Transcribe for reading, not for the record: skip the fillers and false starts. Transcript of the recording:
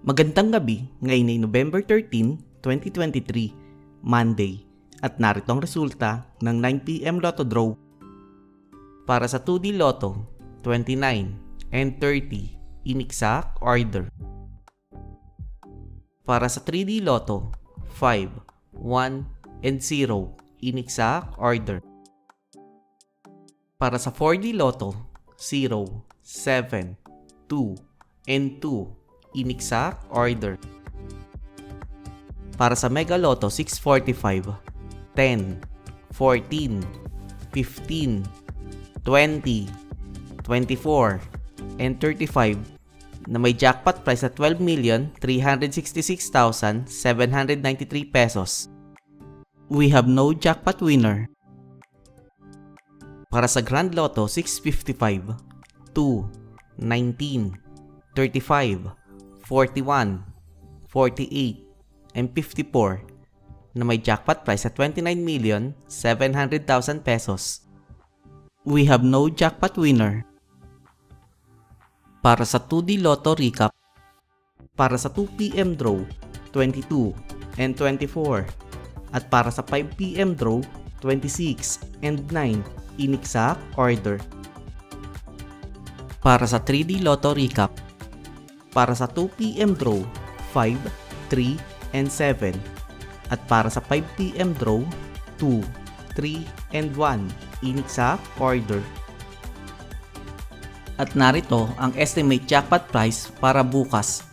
Magandang gabi, ngayon ay November 13, 2023, Monday, at narito ang resulta ng 9pm Lotto Draw. Para sa 2D Lotto, 29 and 30 in exact order. Para sa 3D Lotto, 5, 1, and 0 in exact order. Para sa 4D Lotto, 0, 7, 2, and 2 in exact order. Para sa Mega Lotto 645, 10, 14, 15, 20, 24, and 35 na may jackpot price at 12,366,793 pesos. We have no jackpot winner. Para sa Grand Lotto 655, 2, 19, 35, 41, 48, and 54 na may jackpot price at 29,700,000 pesos. We have no jackpot winner. Para sa 2D Lotto Recap, para sa 2pm draw, 22 and 24, at para sa 5pm draw, 26 and 9 in exact order. Para sa 3D Lotto Recap, para sa 2pm draw, 5, 3, and 7, at para sa 5pm draw, 2, 3, and 1 in exact order. At narito ang estimate jackpot price para bukas,